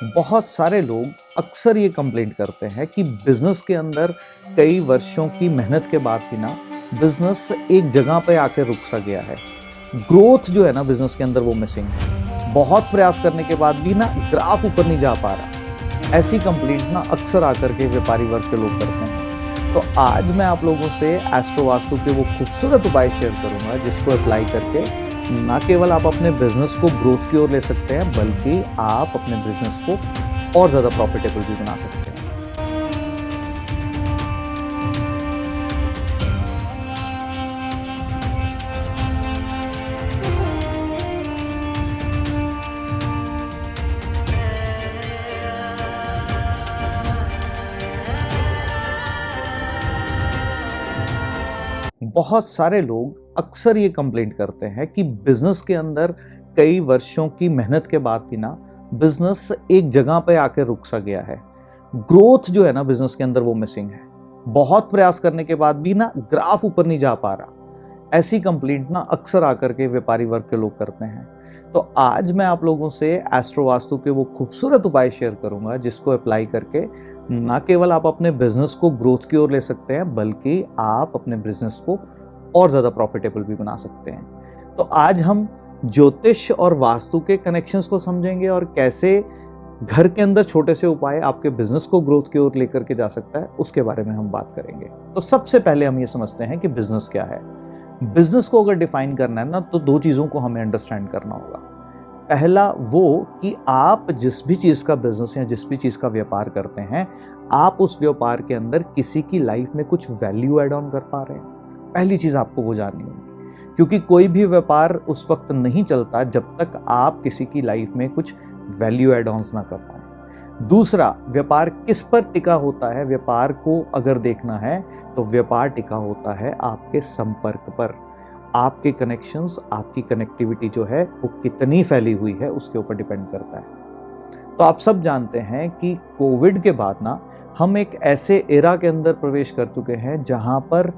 बहुत सारे लोग अक्सर ये कंप्लेंट करते हैं कि बिजनेस के अंदर कई वर्षों की मेहनत के बाद भी ना बिजनेस एक जगह पे आकर रुक सा गया है। ग्रोथ जो है ना बिजनेस के अंदर वो मिसिंग है। बहुत प्रयास करने के बाद भी ना ग्राफ ऊपर नहीं जा पा रहा। ऐसी कंप्लेंट ना अक्सर आकर के व्यापारी वर्ग के लोग करते हैं। तो आज मैं आप लोगों से एस्ट्रो वास्तु के वो खूबसूरत उपाय शेयर करूंगा जिसको अप्लाई करके ना केवल आप अपने बिजनेस को ग्रोथ की ओर ले सकते हैं बल्कि आप अपने बिजनेस को और ज्यादा प्रॉफिटेबल भी बना सकते हैं। बहुत सारे लोग अक्सर ये कंप्लेंट करते हैं कि बिजनेस के अंदर कई वर्षों की मेहनत के बाद भी ना बिजनेस एक जगह पे आकर रुक सा गया है। ग्रोथ जो है ना बिजनेस के अंदर वो मिसिंग है। बहुत प्रयास करने के बाद भी ना ग्राफ ऊपर नहीं जा पा रहा। ऐसी कंप्लेंट ना अक्सर आकर के व्यापारी वर्ग के लोग करते हैं। तो आज मैं आप लोगों से एस्ट्रो वास्तु के वो खूबसूरत उपाय शेयर करूंगा जिसको अप्लाई करके ना केवल आप अपने बिजनेस को ग्रोथ की ओर ले सकते हैं बल्कि आप अपने बिजनेस को और ज्यादा प्रॉफिटेबल भी बना सकते हैं। तो आज हम ज्योतिष और वास्तु के कनेक्शंस को समझेंगे और कैसे घर के अंदर छोटे से उपाय आपके बिजनेस को ग्रोथ की ओर लेकर के जा सकता है उसके बारे में हम बात करेंगे। तो सबसे पहले हम ये समझते हैं कि बिजनेस क्या है। बिजनेस को अगर डिफाइन करना है ना तो दो चीजों को हमें अंडरस्टैंड करना होगा। पहला वो कि आप जिस भी चीज का बिजनेस या जिस भी चीज का व्यापार करते हैं आप उस व्यापार के अंदर किसी की लाइफ में कुछ वैल्यू एड ऑन कर पा रहे हैं। पहली चीज आपको वो जाननी होगी, क्योंकि कोई भी व्यापार उस वक्त नहीं चलता जब तक आप किसी की लाइफ में कुछ वैल्यू एड ऑन्स ना कर पाए। दूसरा, व्यापार किस पर टिका होता है। व्यापार को अगर देखना है तो व्यापार टिका होता है आपके संपर्क पर। आपके कनेक्शंस, आपकी कनेक्टिविटी जो है वो कितनी फैली हुई है उसके ऊपर डिपेंड करता है। तो आप सब जानते हैं कि कोविड के बाद ना हम एक ऐसे एरा के अंदर प्रवेश कर चुके हैं जहां पर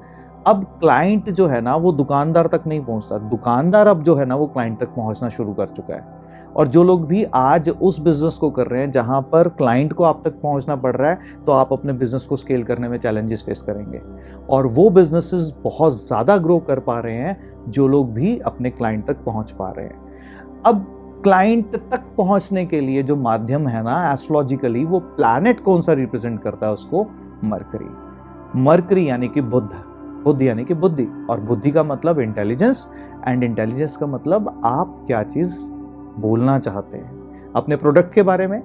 अब क्लाइंट जो है ना वो दुकानदार तक नहीं पहुंचता। दुकानदार अब जो है ना वो क्लाइंट तक पहुंचना शुरू कर चुका है। और जो लोग भी आज उस बिजनेस को कर रहे हैं जहां पर क्लाइंट को आप तक पहुंचना पड़ रहा है तो आप अपने बिजनेस को स्केल करने में चैलेंजेस फेस करेंगे। और वो बिजनेसेस बहुत ज़्यादा ग्रो कर पा रहे हैं जो लोग भी अपने क्लाइंट तक पहुंच पा रहे हैं। अब क्लाइंट तक पहुंचने के लिए जो माध्यम है ना एस्ट्रोलॉजिकली वो प्लैनेट कौन सा रिप्रेजेंट करता है उसको मरकरी। मरकरी यानी कि बुध, बुद्ध यानी कि बुद्धि, और बुद्धि का मतलब इंटेलिजेंस, एंड इंटेलिजेंस का मतलब आप क्या चीज बोलना चाहते हैं अपने प्रोडक्ट के बारे में,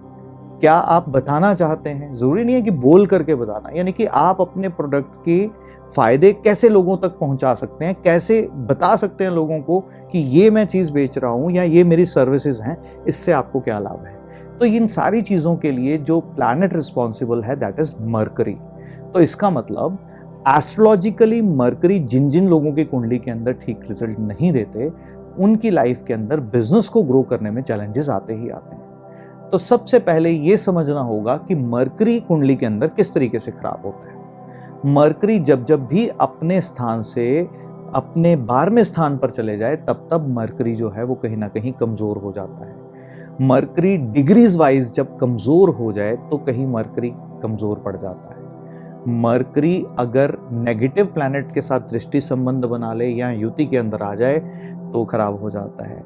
क्या आप बताना चाहते हैं। जरूरी नहीं है कि बोल करके बताना, यानी कि आप अपने प्रोडक्ट के फायदे कैसे लोगों तक पहुंचा सकते हैं, कैसे बता सकते हैं लोगों को कि ये मैं चीज बेच रहा हूं या ये मेरी सर्विसेज हैं, इससे आपको क्या लाभ है। तो इन सारी चीजों के लिए जो प्लैनेट रिस्पॉन्सिबल है दैट इज मरकरी। तो इसका मतलब एस्ट्रोलॉजिकली मरकरी जिन जिन लोगों की कुंडली के अंदर ठीक रिजल्ट नहीं देते उनकी लाइफ के अंदर बिजनेस को ग्रो करने में चैलेंजेस आते ही आते हैं। तो सबसे पहले यह समझना होगा कि मरकरी कुंडली के अंदर किस तरीके से खराब होता है। मरकरी जब जब भी अपने स्थान से अपने 12वें स्थान पर चले जाए तब मरकरी जो है वो कहीं ना कहीं कमजोर हो जाता है। मरकरी डिग्रीज वाइज जब कमजोर हो जाए तो कहीं मरकरी कमजोर पड़ जाता है। मरकरी अगर नेगेटिव प्लैनेट के साथ दृष्टि संबंध बना ले या युति के अंदर आ जाए तो खराब हो जाता है।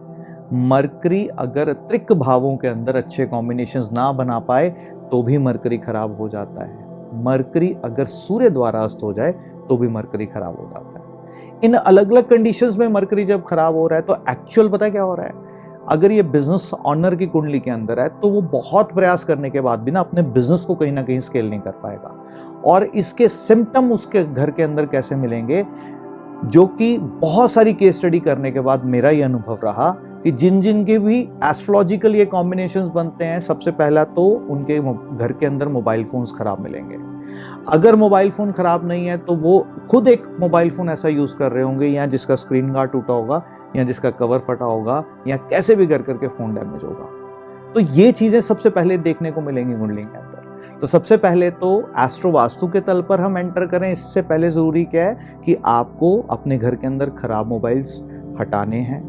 मरकरी अगर त्रिक भावों के अंदर अच्छे कॉम्बिनेशंस ना बना पाए तो भी मरकरी खराब हो जाता है। मरकरी अगर सूर्य द्वारा अस्त हो जाए तो भी मरकरी खराब हो जाता है। इन अलग अलग कंडीशंस में मरकरी जब खराब हो रहा है तो एक्चुअल पता क्या हो रहा है। अगर ये बिजनेस ऑनर की कुंडली के अंदर है तो वो बहुत प्रयास करने के बाद भी ना अपने बिजनेस को कहीं ना कहीं स्केल नहीं कर पाएगा। और इसके सिम्टम उसके घर के अंदर कैसे मिलेंगे, जो कि बहुत सारी केस स्टडी करने के बाद मेरा ये अनुभव रहा कि जिन जिन के भी एस्ट्रोलॉजिकल ये कॉम्बिनेशंस बनते हैं सबसे पहला तो उनके घर के अंदर मोबाइल फोन्स खराब मिलेंगे। अगर मोबाइल फोन खराब नहीं है तो वो खुद एक मोबाइल फोन ऐसा यूज कर रहे होंगे या जिसका स्क्रीन गार्ड टूटा होगा या जिसका कवर फटा होगा या कैसे भी कर करके फोन डैमेज होगा। तो ये चीजें सबसे पहले देखने को मिलेंगी कुंडली के अंदर। तो सबसे पहले तो एस्ट्रो वास्तु के तल पर हम एंटर करें इससे पहले जरूरी क्या है कि आपको अपने घर के अंदर खराब मोबाइल्स हटाने हैं।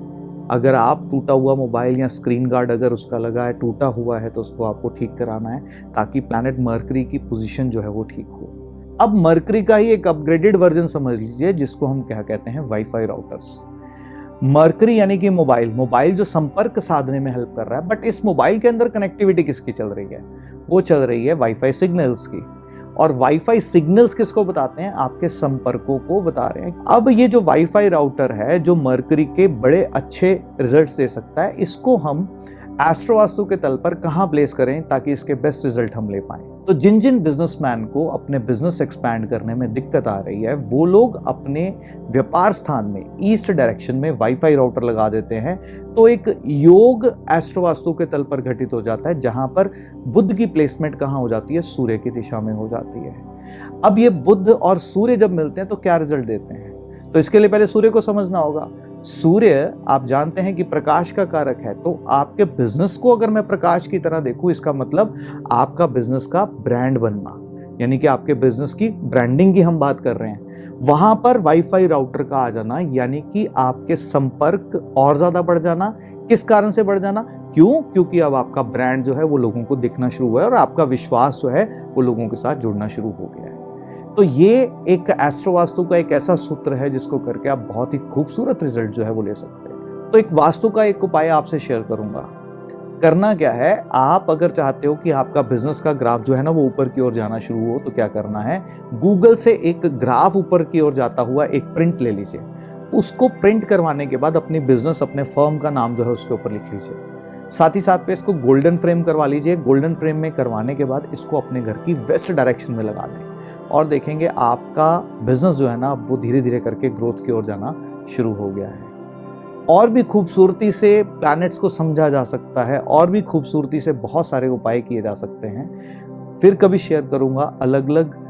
अगर आप टूटा हुआ मोबाइल या स्क्रीन गार्ड अगर उसका लगा है, टूटा हुआ है, तो उसको आपको ठीक कराना है ताकि प्लैनेट मरकरी की पोजीशन जो है वो ठीक हो। अब मरकरी का ही एक अपग्रेडेड वर्जन समझ लीजिए, जिसको हम क्या कहते हैं, वाईफाई राउटर्स। मरकरी यानी कि मोबाइल जो संपर्क साधने में हेल्प कर रहा है, बट इस मोबाइल के अंदर कनेक्टिविटी किसकी चल रही है? वो चल रही है वाईफाई सिग्नल्स की। और वाईफाई सिग्नल्स किसको बताते हैं? आपके संपर्कों को बता रहे हैं। अब ये जो वाईफाई राउटर है, जो मरकरी के बड़े अच्छे रिजल्ट्स दे सकता है, इसको हम एस्ट्रो वास्तु के तल पर कहां प्लेस करें ताकि इसके बेस्ट रिजल्ट हम ले पाएं? तो जिन जिन बिजनेसमैन को अपने बिजनेस एक्सपैंड करने में दिक्कत आ रही है, वो लोग अपने व्यापार स्थान में ईस्ट डायरेक्शन में वाईफाई राउटर लगा देते हैं, तो एक योग एस्ट्रो वास्तु के तल पर घटित हो जाता है, जहां पर बुध की प्लेसमेंट कहां हो जाती है? सूर्य की दिशा में हो जाती है। अब ये बुध और सूर्य जब मिलते हैं तो क्या रिजल्ट देते हैं? तो इसके लिए पहले सूर्य को समझना होगा। सूर्य आप जानते हैं कि प्रकाश का कारक है, तो आपके बिजनेस को अगर मैं प्रकाश की तरह देखूं, इसका मतलब आपका बिजनेस का ब्रांड बनना, यानी कि आपके बिजनेस की ब्रांडिंग की हम बात कर रहे हैं। वहां पर वाईफाई राउटर का आ जाना, यानी कि आपके संपर्क और ज्यादा बढ़ जाना। किस कारण से बढ़ जाना? क्यों? क्योंकि अब आपका ब्रांड जो है वो लोगों को दिखना शुरू हुआ है और आपका विश्वास जो है वो लोगों के साथ जुड़ना शुरू हो गया है। तो ये एक एस्ट्रो वास्तु का एक ऐसा सूत्र है जिसको करके आप बहुत ही खूबसूरत रिजल्ट जो है वो ले सकते हैं। तो एक वास्तु का एक उपाय आपसे शेयर करूंगा। करना क्या है, आप अगर चाहते हो कि आपका बिजनेस का ग्राफ जो है ना वो ऊपर की ओर जाना शुरू हो, तो क्या करना है, गूगल से एक ग्राफ ऊपर की ओर जाता हुआ एक प्रिंट ले लीजिए। उसको प्रिंट करवाने के बाद अपनी बिजनेस, अपने फर्म का नाम जो है उसके ऊपर लिख लीजिए। साथ ही साथ पे इसको गोल्डन फ्रेम करवा लीजिए। गोल्डन फ्रेम में करवाने के बाद इसको अपने घर की वेस्ट डायरेक्शन में लगा दें और देखेंगे आपका बिजनेस जो है ना वो धीरे धीरे करके ग्रोथ की ओर जाना शुरू हो गया है। और भी खूबसूरती से प्लैनेट्स को समझा जा सकता है, और भी खूबसूरती से बहुत सारे उपाय किए जा सकते हैं। फिर कभी शेयर करूंगा अलग अलग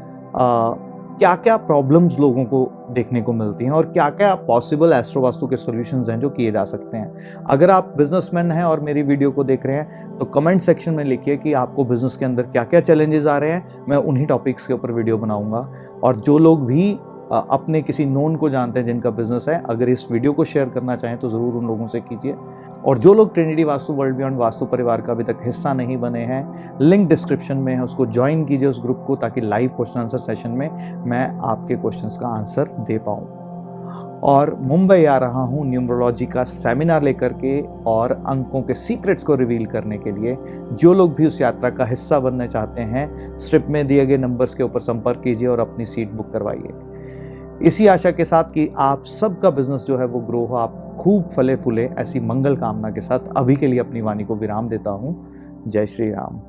क्या क्या प्रॉब्लम्स लोगों को देखने को मिलती हैं और क्या क्या पॉसिबल एस्ट्रो वास्तु के सॉल्यूशंस हैं जो किए जा सकते हैं। अगर आप बिजनेसमैन हैं और मेरी वीडियो को देख रहे हैं तो कमेंट सेक्शन में लिखिए कि आपको बिजनेस के अंदर क्या क्या चैलेंजेस आ रहे हैं। मैं उन्हीं टॉपिक्स के ऊपर वीडियो बनाऊंगा। और जो लोग भी अपने किसी नोन को जानते हैं जिनका बिजनेस है, अगर इस वीडियो को शेयर करना चाहें तो ज़रूर उन लोगों से कीजिए। और जो लोग Trinity vastu world beyond vastu परिवार का अभी तक हिस्सा नहीं बने हैं, लिंक डिस्क्रिप्शन में है, उसको ज्वाइन कीजिए उस ग्रुप को, ताकि लाइव क्वेश्चन आंसर सेशन में मैं आपके क्वेश्चंस का आंसर दे पाऊँ। और मुंबई आ रहा हूँ न्यूमरोलॉजी का सेमिनार लेकर के और अंकों के सीक्रेट्स को रिवील करने के लिए। जो लोग भी उस यात्रा का हिस्सा बनना चाहते हैं, स्ट्रिप में दिए गए नंबर्स के ऊपर संपर्क कीजिए और अपनी सीट बुक करवाइए। इसी आशा के साथ कि आप सबका बिजनेस जो है वो ग्रो हो, आप खूब फले फूले, ऐसी मंगल कामना के साथ अभी के लिए अपनी वाणी को विराम देता हूँ। जय श्री राम।